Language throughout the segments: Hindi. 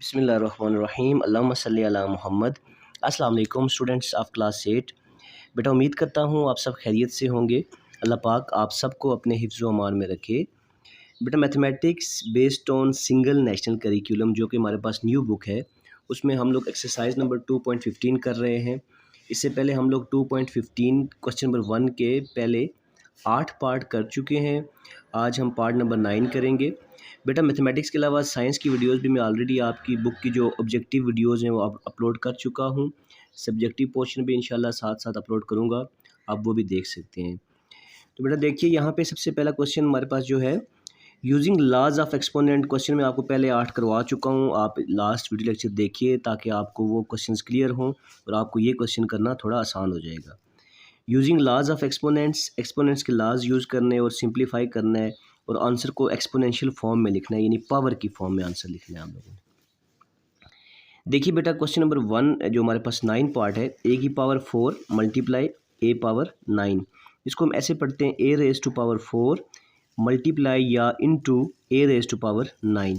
बिस्मिल्लाहिर्रहमानिर्रहीम अल्लाहुम्मा सल्ली अला मुहम्मद। अस्सलाम वालेकुम स्टूडेंट्स ऑफ क्लास 8। बेटा उम्मीद करता हूँ आप सब खैरियत से होंगे। अल्लाह पाक आप सबको अपने हिफ्ज़ व अमान में रखे। बेटा mathematics based on single national curriculum जो कि हमारे पास न्यू बुक है, उसमें हम लोग एक्सरसाइज नंबर 2.15 कर रहे हैं। इससे पहले हम लोग 2.15 क्वेश्चन नंबर 1 के पहले 8 पार्ट कर चुके हैं। आज हम पार्ट नंबर 9 करेंगे। बेटा मैथमेटिक्स के अलावा साइंस की वीडियोस भी मैं ऑलरेडी आपकी बुक की जो ऑब्जेक्टिव वीडियोस हैं वो अपलोड कर चुका हूँ। सब्जेक्टिव पोर्शन भी इंशाल्लाह साथ साथ अपलोड करूँगा, आप वो भी देख सकते हैं। तो बेटा देखिए यहाँ पे सबसे पहला क्वेश्चन हमारे पास जो है, using laws of exponent. Question मैं आपको पहले 8 करवा चुका हूँ, आप लास्ट वीडियो लेक्चर देखिए ताकि आपको वो क्वेश्चंस क्लियर हों और आपको ये क्वेश्चन करना थोड़ा आसान हो जाएगा। Using laws of exponents, exponents के लॉज यूज़ करने और सिंप्लीफाई करना है और आंसर को एक्सपोनेंशियल फॉर्म में लिखना है, यानी पावर की फॉर्म में आंसर लिखना है आप लोगों ने। देखिए बेटा क्वेश्चन नंबर 1 जो हमारे पास 9 पार्ट है, ए की पावर 4 मल्टीप्लाई ए पावर 9। इसको हम ऐसे पढ़ते हैं a raise to power 4 multiply या into a raise to power 9।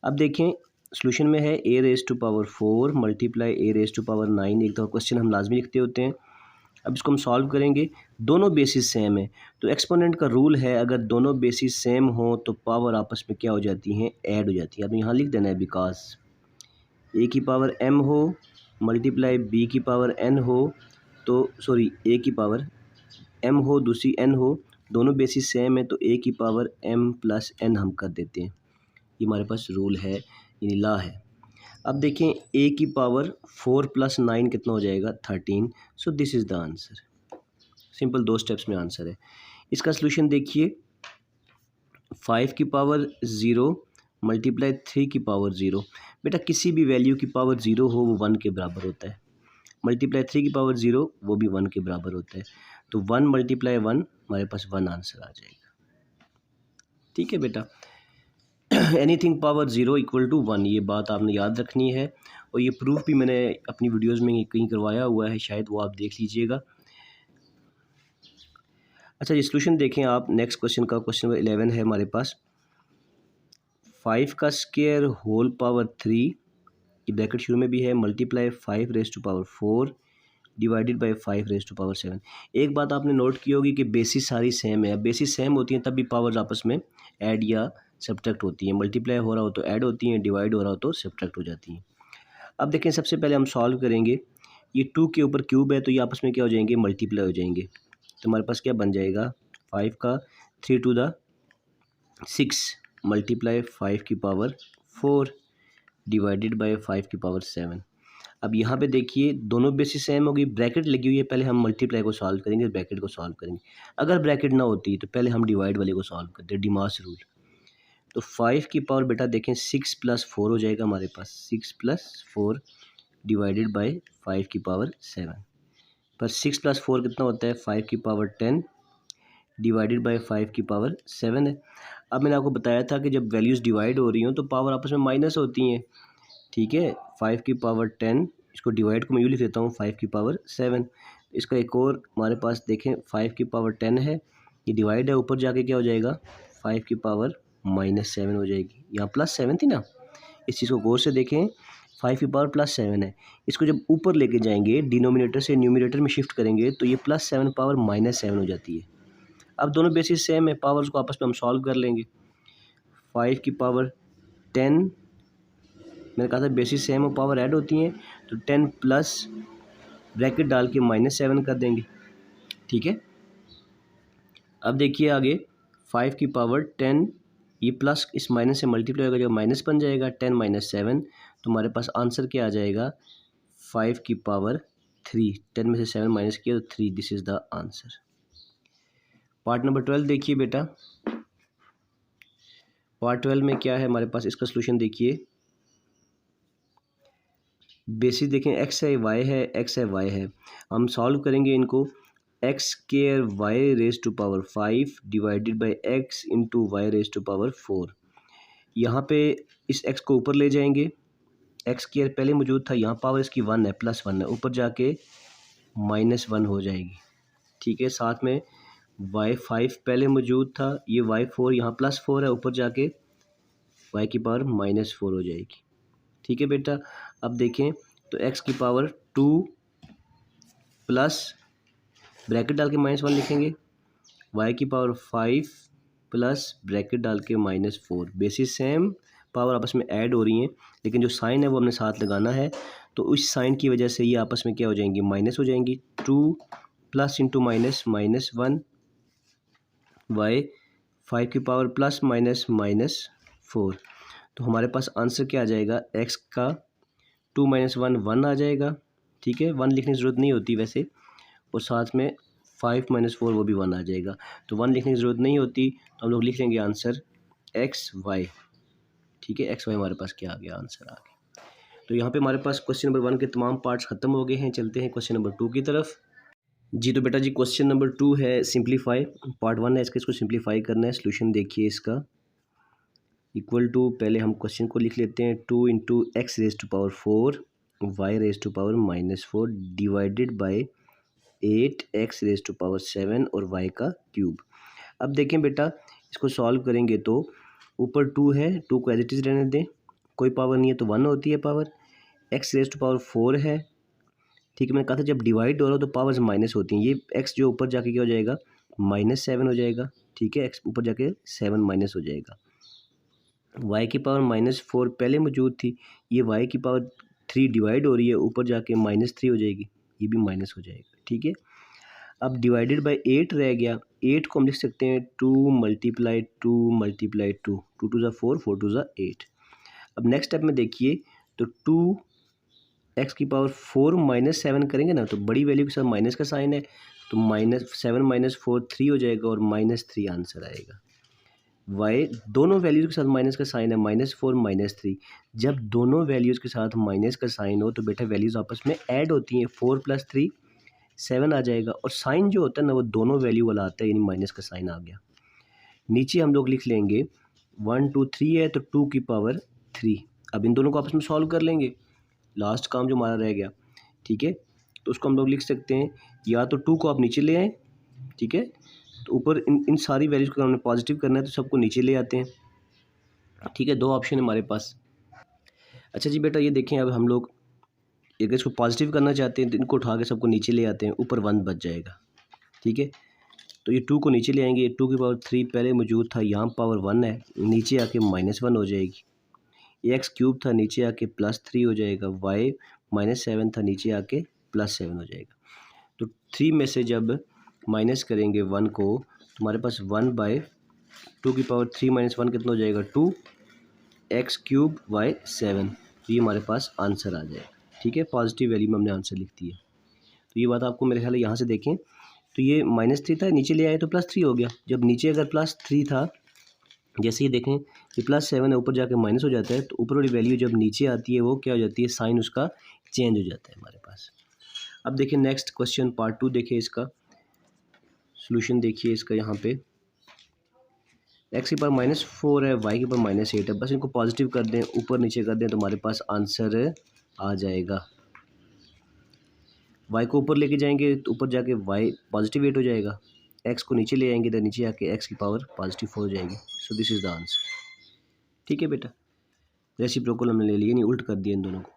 अब देखें सोल्यूशन में है a raise to power 4 multiply a raise to power 9। एक दफ़ा क्वेश्चन हम लाजमी लिखते होते हैं। अब इसको हम सॉल्व करेंगे, दोनों बेसिस सेम है तो एक्सपोनेंट का रूल है अगर दोनों बेसिस सेम हो तो पावर आपस में क्या हो जाती हैं, ऐड हो जाती है। अब यहाँ लिख देना है बिकॉज ए की पावर m हो मल्टीप्लाई b की पावर n हो, तो सॉरी a की पावर m हो दूसरी n हो, दोनों बेसिस सेम है तो a की पावर m प्लस n हम कर देते हैं। ये हमारे पास रूल है, यानी लॉ है। अब देखें a की पावर 4 प्लस 9 कितना हो जाएगा 13। So this is the answer. Simple 2 steps में आंसर है। इसका सलूशन देखिए 5 की पावर 0 मल्टीप्लाई 3 की पावर 0। बेटा किसी भी वैल्यू की पावर 0 हो वो 1 के बराबर होता है, मल्टीप्लाई 3 की पावर 0 वो भी 1 के बराबर होता है, तो 1 मल्टीप्लाई 1 हमारे पास 1 आंसर आ जाएगा। ठीक है बेटा, एनीथिंग पावर 0 इक्वल टू 1, ये बात आपने याद रखनी है और ये प्रूफ भी मैंने अपनी वीडियोस में कहीं करवाया हुआ है, शायद वो आप देख लीजिएगा। अच्छा ये सॉल्यूशन देखें आप नेक्स्ट क्वेश्चन का, क्वेश्चन नंबर 11 है हमारे पास। 5 का स्क्वायर होल पावर 3, ये ब्रैकेट शुरू में भी है, multiply 5 raise to power 4 divided by 5 raise to power 7। एक बात आपने नोट की होगी कि बेसिस सारी सेम है। बेसिस सेम होती हैं तब भी पावर्स आपस में ऐड या सब्ट्रैक्ट होती हैं, मल्टीप्लाई हो रहा हो तो ऐड होती हैं, डिवाइड हो रहा हो तो सब्ट्रैक्ट हो जाती हैं। अब देखें सबसे पहले हम सॉल्व करेंगे, ये 2 के ऊपर क्यूब है तो ये आपस में क्या हो जाएंगे, मल्टीप्लाई हो जाएंगे। तो हमारे पास क्या बन जाएगा 5 का 3 टू द 6 मल्टीप्लाई 5 की पावर 4 डिवाइडेड बाय 5 की पावर 7। अब यहाँ पे देखिए दोनों बेसिस सेम होगी, ब्रैकेट लगी हुई है, पहले हम मल्टीप्लाई को सॉल्व करेंगे, ब्रैकेट को सॉल्व करेंगे। अगर ब्रैकेट ना होती तो पहले हम डिवाइड वाले को सॉल्व करते, डिमास रूल। तो 5 की पावर बेटा देखें 6 प्लस 4 हो जाएगा हमारे पास, 6 प्लस 4 डिवाइडेड बाय 5 की पावर 7। पर 6 प्लस 4 कितना होता है 5 की पावर 10 डिवाइडेड बाय 5 की पावर 7 है। अब मैंने आपको बताया था कि जब वैल्यूज़ डिवाइड हो रही हों तो पावर आपस में माइनस होती हैं। ठीक है, 5 की पावर 10, इसको डिवाइड को मैं यूँ लिख देता हूँ 5 की पावर 7। इसका एक और हमारे पास देखें 5 की पावर 10 है, ये डिवाइड है, ऊपर जाके क्या हो जाएगा 5 की पावर माइनस 7 हो जाएगी। यहाँ प्लस 7 थी ना, इस चीज़ को गौर से देखें, 5 की पावर प्लस 7 है, इसको जब ऊपर लेके जाएंगे डिनोमिनेटर से न्यूमिनेटर में शिफ्ट करेंगे तो ये प्लस 7 पावर माइनस 7 हो जाती है। अब दोनों बेसिस सेम है, पावर्स को आपस में हम सॉल्व कर लेंगे। 5 की पावर 10, मैंने कहा था बेसिस सेम और पावर ऐड होती हैं, तो 10 प्लस ब्रैकेट डाल के माइनस 7 कर देंगे। ठीक है, अब देखिए आगे 5 की पावर 10, ये प्लस इस माइनस से मल्टीप्लाई होगा, जब माइनस बन जाएगा 10 माइनस 7, तो हमारे पास आंसर क्या आ जाएगा 5 की पावर 3। 10 में से 7 माइनस किया तो 3, this is the answer. Part number 12 देखिए बेटा, पार्ट 12 में क्या है हमारे पास, इसका सलूशन देखिए। बेसिस देखें एक्स है वाई है, एक्स है वाई है, हम सॉल्व करेंगे इनको। X square y raise to power 5 divided by x into y raise to power 4। यहाँ पे इस एक्स को ऊपर ले जाएंगे, एक्स स्क्वायर पहले मौजूद था, यहाँ पावर इसकी 1 है, प्लस 1 है, ऊपर जाके माइनस 1 हो जाएगी। ठीक है, साथ में वाई 5 पहले मौजूद था, ये वाई 4 यहाँ प्लस 4 है, ऊपर जाके वाई की पावर माइनस 4 हो जाएगी। ठीक है बेटा। अब देखें तो x की पावर 2 प्लस ब्रैकेट डाल के -1 लिखेंगे, y की पावर 5 प्लस ब्रैकेट डाल के -4। बेसिस सेम, पावर आपस में ऐड हो रही हैं, लेकिन जो साइन है वो हमने साथ लगाना है। तो उस साइन की वजह से ये आपस में क्या हो जाएंगी, माइनस हो जाएंगी। 2 प्लस इंटू माइनस -1, y 5 की पावर प्लस -4। तो हमारे पास आंसर क्या आ जाएगा, x का 2 - 1 1 आ जाएगा। ठीक है, 1 लिखने की ज़रूरत नहीं होती वैसे, और साथ में 5 - 4 वो भी 1 आ जाएगा। तो 1 लिखने की ज़रूरत नहीं होती, तो हम लोग लिख लेंगे आंसर XY। ठीक है, XY हमारे पास क्या आ गया, आंसर आ गया। तो यहाँ पे हमारे पास क्वेश्चन नंबर 1 के तमाम पार्ट्स ख़त्म हो गए हैं। चलते हैं क्वेश्चन नंबर 2 की तरफ। जी तो बेटा जी, क्वेश्चन नंबर 2 है सिंप्लीफाई। पार्ट 1 है इसको सिंप्लीफाई करना है। सोल्यूशन देखिए इसका, इक्वल टू, पहले हम क्वेश्चन को लिख लेते हैं, 2 into x raise to power 4 y raise to power -4 divided by 8 x raise to power 7 और y का क्यूब। अब देखें बेटा, इसको सॉल्व करेंगे तो ऊपर 2 है, 2 को एज इट इज़ रहने दें, कोई पावर नहीं है तो 1 होती है power. x raise to power 4 है, ठीक है, मैंने कहा था जब डिवाइड हो रहा हो तो पावर्स माइनस होती हैं। ये x जो ऊपर जाके क्या हो जाएगा, -7 हो जाएगा। ठीक है, x ऊपर जाके 7 माइनस हो जाएगा। y की पावर -4 पहले मौजूद थी, ये y की पावर 3 डिवाइड हो रही है, ऊपर जाके -3 हो जाएगी, ये भी माइनस हो जाएगा। ठीक है, अब डिवाइडेड बाय 8 रह गया। 8 को हम लिख सकते हैं 2 × 2 × 2, 2 2 4, 4 2 8। अब नेक्स्ट स्टेप में देखिए तो 2 x की पावर 4 -7 करेंगे ना, तो बड़ी वैल्यू के साथ माइनस का साइन है, तो -7 - 4 3 हो जाएगा और -3 आंसर आएगा। y दोनों वैल्यूज़ के साथ माइनस का साइन है, -4 -3। जब दोनों वैल्यूज़ के साथ माइनस का साइन हो तो बेटा वैल्यूज़ आपस में ऐड होती हैं, 4 + 3 7 आ जाएगा, और साइन जो होता है ना वो दोनों वैल्यू वाला आता है, यानी माइनस का साइन आ गया। नीचे हम लोग लिख लेंगे 1 2 3 है तो 2 की पावर 3। अब इन दोनों को आपस में सॉल्व कर लेंगे, लास्ट काम जो हमारा रह गया। ठीक है, तो उसको हम लोग लिख सकते हैं, या तो 2 को आप नीचे ले आएँ, ठीक है, तो ऊपर इन सारी वैल्यूज़ को हमने पॉजिटिव करना है तो सबको नीचे ले आते हैं। ठीक है, 2 ऑप्शन है हमारे पास। अच्छा जी बेटा, ये देखें, अब हम लोग अगर इसको पॉजिटिव करना चाहते हैं तो इनको उठा के सबको नीचे ले आते हैं, ऊपर 1 बच जाएगा। ठीक है, तो ये 2 को नीचे ले आएंगे, 2 की पावर 3 पहले मौजूद था, यहाँ पावर 1 है, नीचे आके -1 हो जाएगी। ये x³ था, नीचे आके +3 हो जाएगा। y -7 था, नीचे आके +7 हो जाएगा। तो 3 में से जब माइनस करेंगे 1 को तो हमारे पास 1/2 की पावर 3 - 1 कितना हो जाएगा, 2 x³ y 7। तो ये हमारे पास आंसर आ जाएगा। ठीक है, पॉजिटिव वैल्यू में हमने आंसर लिख दिया। तो ये बात आपको मेरे ख्याल है यहाँ से देखें तो ये -3 था, नीचे ले आए तो +3 हो गया। जब नीचे अगर +3 था, जैसे ही देखें ये +7 है, ऊपर जाके माइनस हो जाता है, तो ऊपर वाली वैल्यू जब नीचे आती है वो क्या हो जाती है, साइन उसका चेंज हो जाता है हमारे पास। अब देखिए नेक्स्ट क्वेश्चन पार्ट 2 देखिए, इसका सॉल्यूशन देखिए इसका। यहाँ पे x की पावर -4 है, y की पावर -8 है, बस इनको पॉजिटिव कर दें, ऊपर नीचे कर दें तो हमारे पास आंसर आ जाएगा। y को ऊपर लेके जाएंगे तो ऊपर जाके y पॉजिटिव 8 हो जाएगा, x को नीचे ले आएंगे तो नीचे आके x की पावर +4 हो जाएगी। So this is the answer. ठीक है बेटा, रेसिप्रोकल हमने ले लिया, नहीं उल्ट कर दिया इन दोनों को।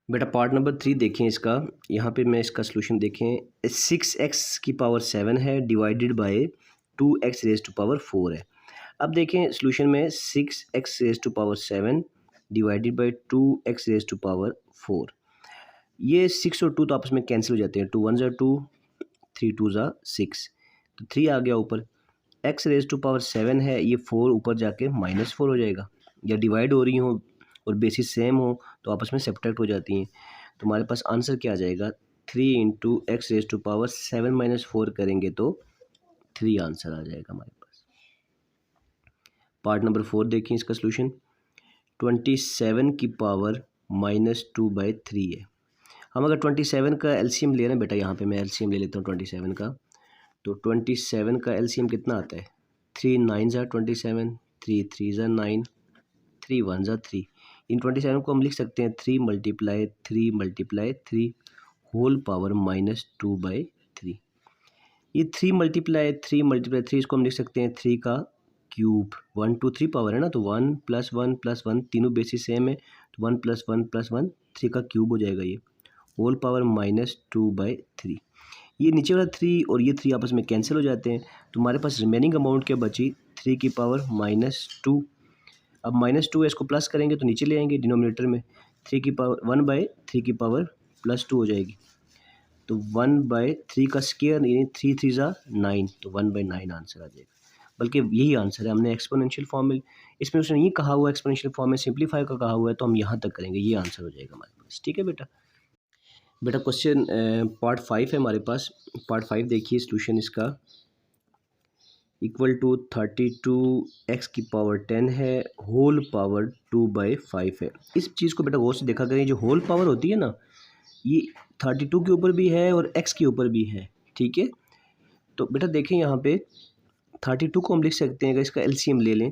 बेटा पार्ट नंबर 3 देखें इसका, यहाँ पे मैं इसका सॉल्यूशन देखें, 6x की पावर 7 है divided by 2x raise to power 4 है। अब देखें सॉल्यूशन में 6x raise to power 7 divided by 2x raise to power 4, ये 6 और 2 तो आपस में कैंसिल हो जाते हैं, 2 1 2, 3 2 6, तो 3 आ गया ऊपर। x रेज टू पावर 7 है, ये 4 ऊपर जाके -4 हो जाएगा, या डिवाइड हो रही हो और बेसिस सेम हो तो आपस में सब्ट्रैक्ट हो जाती हैं। तो हमारे पास आंसर क्या आ जाएगा, 3 × x रेज टू पावर 7 - 4 करेंगे तो 3 आंसर आ जाएगा हमारे पास। पार्ट नंबर 4 देखिए इसका सॉल्यूशन, 27 की पावर -2/3 है। हम अगर 27 का एलसीएम ले रहे हैं बेटा, यहाँ पे मैं एलसीएम ले लेता हूँ 27 का, तो 27 का एलसीएम कितना आता है, 3 9 27, 3 3 9, 3 1 3। इन 27 को हम लिख सकते हैं 3 × 3 × 3 होल पावर -2/3। ये 3 × 3 × 3 इसको हम लिख सकते हैं 3 का क्यूब, 1 2 3 पावर है ना, तो 1 + 1 + 1 तीनों बेसिस सेम है, तो 1 + 1 + 1 3 का क्यूब हो जाएगा ये, होल पावर -2/3। ये नीचे वाला 3 और ये 3 आपस में कैंसिल हो जाते हैं, तो हमारे पास रिमेनिंग अमाउंट क्या बची, 3 की पावर -2। अब -2 है, इसको प्लस करेंगे तो नीचे ले आएंगे डिनोमिनेटर में, 3 की पावर 1/3 की पावर +2 हो जाएगी, तो 1/3 का स्क्वायर यानी 3 3 ज़ा 9, तो 1/9 आंसर आ जाएगा। बल्कि यही आंसर है, हमने एक्सपोनेंशियल फॉर्म में, इसमें उसने नहीं कहा हुआ एक्सपोनेंशियल फॉर्म में सिंप्लीफाई का कहा हुआ है, तो हम यहाँ तक करेंगे, ये आंसर हो जाएगा हमारे पास। ठीक है बेटा। बेटा क्वेश्चन पार्ट 5 है हमारे पास। पार्ट 5 देखिए, सॉल्यूशन इसका इक्वल टू 32x⁻10 है, होल पावर 2/5 है। इस चीज़ को बेटा गौर से देखा करें, जो होल पावर होती है ना, ये 32 के ऊपर भी है और x के ऊपर भी है। ठीक है, तो बेटा देखें यहाँ पे 32 को हम लिख सकते हैं, अगर इसका एलसीएम ले लें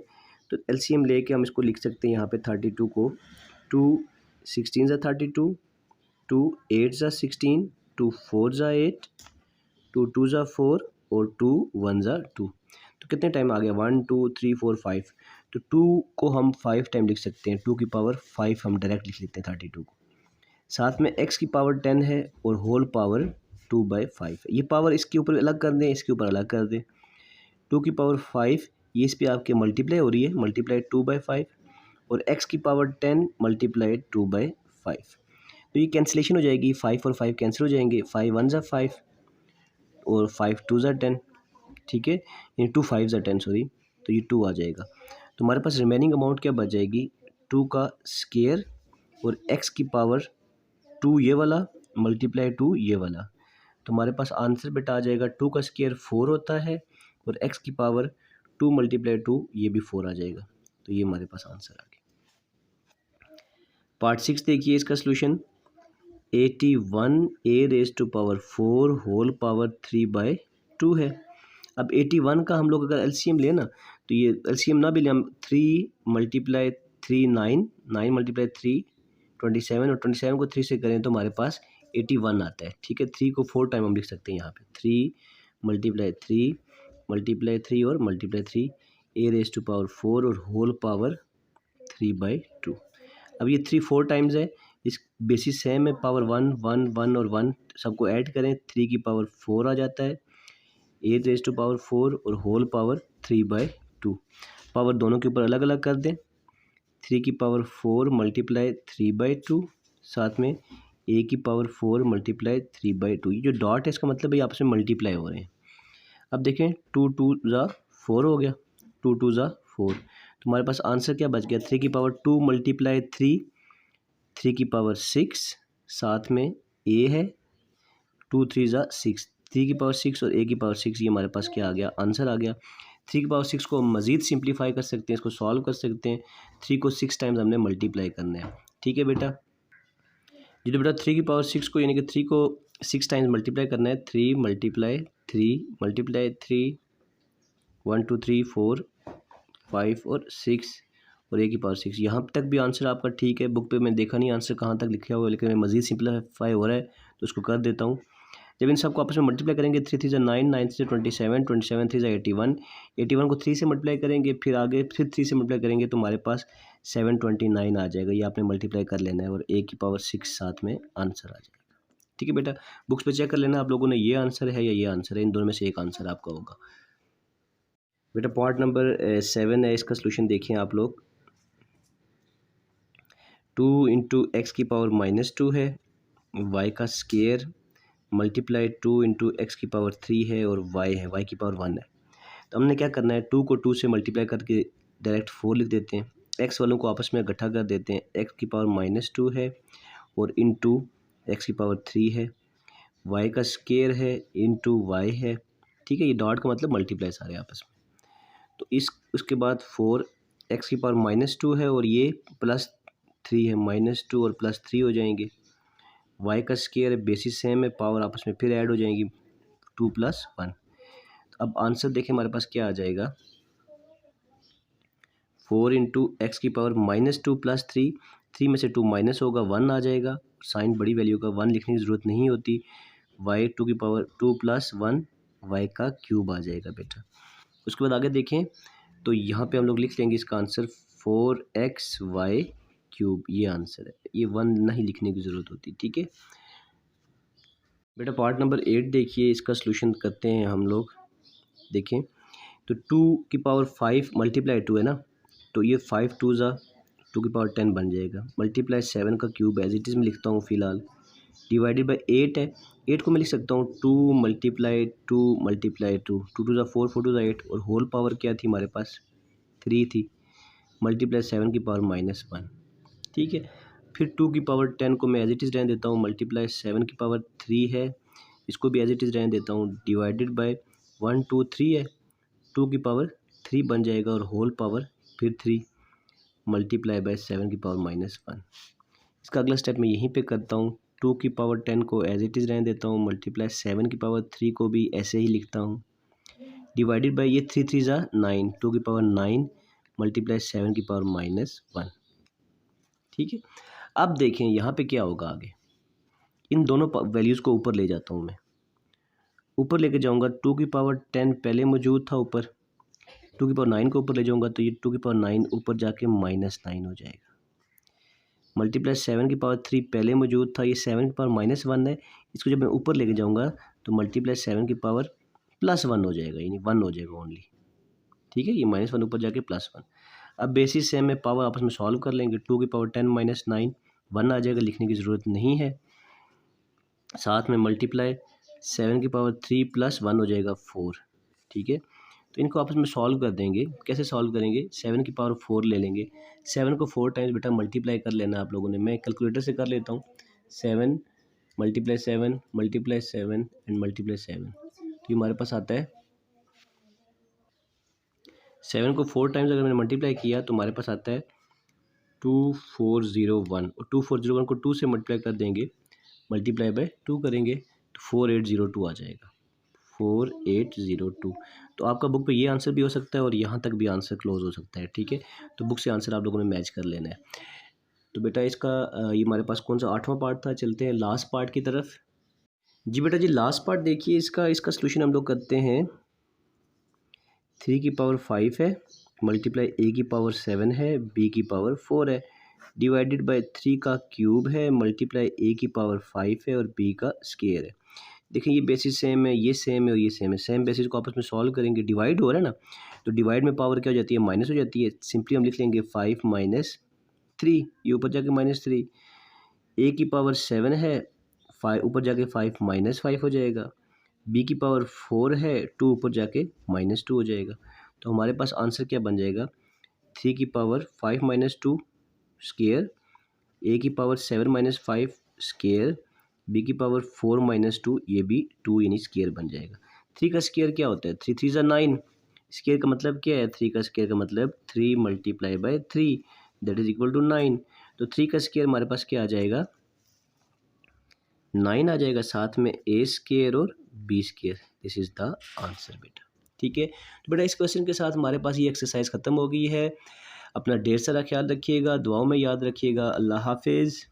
तो एलसीएम लेके हम इसको लिख सकते हैं यहाँ पे 32 को 2 16 ज़ा 32, 2 8 ज़ा 16, 2 4 ज़ा 8, 2 2 ज़ा 4 और 2 1 ज़ा 2। तो कितने टाइम आ गया, 1 2 3 4 5। तो 2 को हम 5 टाइम लिख सकते हैं, 2 की पावर 5 हम डायरेक्ट लिख लेते हैं 32 को। साथ में x की पावर 10 है और होल पावर 2/5 है। ये पावर इसके ऊपर अलग कर दें, इसके ऊपर अलग कर दें, 2 की पावर 5 ये इस पे आपके मल्टीप्लाई हो रही है, मल्टीप्लाई 2/5, और x की पावर 10 मल्टीप्लाई 2/5। तो ये कैंसिलेशन हो जाएगी, 5 और 5 कैंसिल हो जाएंगे, 5 1 ज़ा 5 और 5 2 ज़ा 10। ठीक है, यानी 2 5 ज़ा 10 सॉरी, तो ये 2 आ जाएगा। तो हमारे पास रिमेनिंग अमाउंट क्या बच जाएगी, 2 का स्क्वायर और x की पावर 2 ये वाला मल्टीप्लाई 2 ये वाला। तो हमारे पास आंसर बेटा आ जाएगा, 2 का स्क्वायर 4 होता है और x की पावर 2 मल्टीप्लाई 2 ये भी 4 आ जाएगा। तो ये हमारे पास आंसर आ गया। पार्ट 6 देखिए, इसका सॉल्यूशन 81a⁻4 होल पावर 3/2 है। अब 81 का हम लोग अगर एलसीएम लें ना, तो ये एलसीएम ना भी लें हम, 3 × 3 9, 9 × 3 27, और 27 को 3 से करें तो हमारे पास 81 आता है। ठीक है, 3 को 4 टाइम हम लिख सकते हैं यहाँ पे, 3 × 3 × 3 और मल्टीप्लाई 3 a⁻4 और होल पावर 3/2। अब ये 3 4 टाइम्स है, इस बेसिस सेम है, पावर 1 1 1 और 1 सबको ऐड करें, 3 की पावर 4 आ जाता है, a⁻4 और होल पावर 3/2। पावर दोनों के ऊपर अलग अलग कर दें, 3 की पावर 4 मल्टीप्लाई 3/2, साथ में a की पावर 4 मल्टीप्लाई 3/2। ये जो डॉट है इसका मतलब है आपस में मल्टीप्लाई हो रहे हैं। अब देखें 2 2 ज़ा 4 हो गया, 2 2 ज़ा 4, तो हमारे पास आंसर क्या बच गया, 3 की पावर 2 मल्टीप्लाई 3, 3 की पावर 6, साथ में a है, 2 3 ज़ा 6, 3 की पावर 6 और a की पावर 6, ये हमारे पास क्या आ गया, आंसर आ गया। 3 की पावर 6 को हम मज़ीद सिंप्लीफाई कर सकते हैं, इसको सॉल्व कर सकते हैं, 3 को 6 टाइम्स हमने मल्टीप्लाई करना है। ठीक है बेटा, जी बेटा 3 की पावर 6 को यानी कि 3 को 6 टाइम्स मल्टीप्लाई करना है, 3 × 3 मल्टीप्लाई 3 1 2 3 4 5 और 6 और a की पावर 6। यहाँ तक भी आंसर आपका ठीक है, बुक पे मैं देखा नहीं आंसर कहाँ तक लिखा हुआ है, लेकिन मैं मज़ीद सिंप्लीफाई हो रहा है तो उसको कर देता हूँ। जब इन सबको आपस में मल्टीप्लाई करेंगे, 3 3 ज़ा 9, 9 3 ज़ा 27, 27 3 ज़ा 81, 81 को 3 से मल्टीप्लाई करेंगे, फिर आगे फिर 3 से मल्टीप्लाई करेंगे तो हमारे पास 729 आ जाएगा। ये आपने मल्टीप्लाई कर लेना है और a की पावर 6 साथ में आंसर आ जाएगा। ठीक है बेटा, बुक्स पे चेक कर लेना आप लोगों ने, ये आंसर है या ये आंसर है, इन दोनों में से एक आंसर आपका होगा। बेटा पार्ट नंबर 7 है, इसका सॉल्यूशन देखिए आप लोग। 2 × x की पावर -2 है, y का स्क्वायर मल्टीप्लाई 2 × x की पावर 3 है और y है, y की पावर 1 है। तो हमने क्या करना है, 2 को 2 से मल्टीप्लाई करके डायरेक्ट 4 लिख देते हैं, x वालों को आपस में इकट्ठा कर देते हैं, x की पावर -2 है और इंटू x की पावर 3 है, y का स्क्वायर है इंटू y है। ठीक है, ये डॉट का मतलब मल्टीप्लाई सारे आपस में। तो उसके बाद 4 x की पावर -2 है और ये +3 है, -2 और +3 हो जाएंगे, y का स्क्वायर है, बेसिस सेम है, पावर आपस में फिर ऐड हो जाएंगी, 2 + 1। तो अब आंसर देखें हमारे पास क्या आ जाएगा, 4 × x की पावर -2 + 3, 3 में से 2 माइनस होगा, 1 आ जाएगा, साइन बड़ी वैल्यू का 1 लिखने की ज़रूरत नहीं होती, y 2 की पावर 2 + 1 y का क्यूब आ जाएगा बेटा। उसके बाद आगे देखें तो यहाँ पे हम लोग लिख लेंगे इसका आंसर 4xy क्यूब, ये आंसर है। ये 1 नहीं लिखने की ज़रूरत होती, ठीक है बेटा। पार्ट नंबर 8 देखिए, इसका सलूशन करते हैं हम लोग। देखें तो 2 की पावर 5 मल्टीप्लाई 2 है ना, तो ये 5 2 ज़ा 2 की पावर 10 बन जाएगा, मल्टीप्लाई 7 का क्यूब एज इट इज़ में लिखता हूँ फ़िलहाल, डिवाइडेड बाई 8 है। 8 को मैं लिख सकता हूँ 2 मल्टीप्लाई 2 मल्टीप्लाई 2, 2 2 ज़ा 4 4 2 ज़ा 8, और होल पावर क्या थी हमारे पास, 3 थी, मल्टीप्लाई 7 की पावर -1, ठीक है। फिर 2 की पावर 10 को मैं एज इट इज़ रहने देता हूँ, मल्टीप्लाई 7 की पावर 3 है, इसको भी एज इट इज़ रहने देता हूँ, डिवाइडेड बाय 1 2 3 है, 2 की पावर 3 बन जाएगा, और होल पावर फिर 3 मल्टीप्लाई बाय 7 की पावर -1। इसका अगला स्टेप मैं यहीं पे करता हूँ, 2 की पावर 10 को एज इट इज़ रहने देता हूँ, मल्टीप्लाई 7 की पावर 3 को भी ऐसे ही लिखता हूँ, डिवाइडेड बाय ये 3 3 ज़ा 9, 2 की पावर 9 मल्टीप्लाई 7 की पावर -1, ठीक है। अब देखें यहाँ पे क्या होगा आगे, इन दोनों वैल्यूज़ को ऊपर ले जाता हूँ मैं, ऊपर लेके जाऊँगा, 2 की पावर 10 पहले मौजूद था ऊपर, 2 की पावर 9 को ऊपर ले जाऊँगा तो ये 2 की पावर 9 ऊपर जाके -9 हो जाएगा, मल्टीप्लाई 7 की पावर 3 पहले मौजूद था, ये 7 की पावर -1 है, इसको जब मैं ऊपर लेके जाऊँगा तो मल्टीप्लाई 7 की पावर +1 हो जाएगा, यानी 1 हो जाएगा ओनली, ठीक है। ये -1 ऊपर जाके +1। अब बेसिस से हमें पावर आपस में सॉल्व कर लेंगे, 2 की पावर 10 -9 1 आ जाएगा, लिखने की ज़रूरत नहीं है, साथ में मल्टीप्लाई 7 की पावर 3 + 1 हो जाएगा 4, ठीक है। तो इनको आपस में सॉल्व कर देंगे, कैसे सॉल्व करेंगे, 7 की पावर 4 ले लेंगे, 7 को 4 टाइम्स बेटा मल्टीप्लाई कर लेना आप लोगों ने, मैं कैलकुलेटर से कर लेता हूँ, 7 मल्टीप्लाई 7 मल्टीप्लाई 7 एंड मल्टीप्लाई 7, तो ये हमारे पास आता है 7 को 4 टाइम्स अगर मैंने मल्टीप्लाई किया तो हमारे पास आता है 2401, और 2401 को 2 से मल्टीप्लाई कर देंगे, मल्टीप्लाई बाय 2 करेंगे तो 4802 आ जाएगा, 4802। तो आपका बुक पे ये आंसर भी हो सकता है और यहाँ तक भी आंसर क्लोज हो सकता है, ठीक है। तो बुक से आंसर आप लोगों ने मैच कर लेना है। तो बेटा इसका ये हमारे पास कौन सा 8वां पार्ट था, चलते हैं लास्ट पार्ट की तरफ। जी बेटा जी, लास्ट पार्ट देखिए, इसका सलूशन हम लोग करते हैं, 3 की पावर 5 है, मल्टीप्लाई a की पावर 7 है, b की पावर 4 है, डिवाइडेड बाय 3 का क्यूब है, मल्टीप्लाई a की पावर 5 है और b का स्क्वायर है। देखिए ये बेसिस सेम है, ये सेम है और ये सेम है, सेम बेसिस को आपस में सॉल्व करेंगे, डिवाइड हो रहा है ना, तो डिवाइड में पावर क्या हो जाती है, माइनस हो जाती है, सिंपली हम लिख लेंगे 5 - 3, ये ऊपर जाके -3, a की पावर 7 है, 5 ऊपर जाके 5 -5 हो जाएगा, b की पावर 4 है, 2 ऊपर जाके -2 हो जाएगा। तो हमारे पास आंसर क्या बन जाएगा, 3 की पावर 5 - 2 स्क्वायर, a की पावर 7 - 5 स्क्वायर, b की पावर 4 - 2, ये भी 2 यानी स्क्वायर बन जाएगा। 3 का स्क्वायर क्या होता है, 3 3 ज़ा 9, स्क्वायर का मतलब क्या है, 3 का स्क्वायर का मतलब 3 multiply by 3 that is equal to 9। तो 3 का स्क्वायर हमारे पास क्या आ जाएगा, 9 आ जाएगा, साथ में a स्क्वायर और b square, this is the answer बेटा, ठीक है। तो बेटा इस क्वेश्चन के साथ हमारे पास ये एक्सरसाइज ख़त्म हो गई है। अपना ढेर सारा ख्याल रखिएगा, दुआओं में याद रखिएगा। अल्लाह हाफिज़।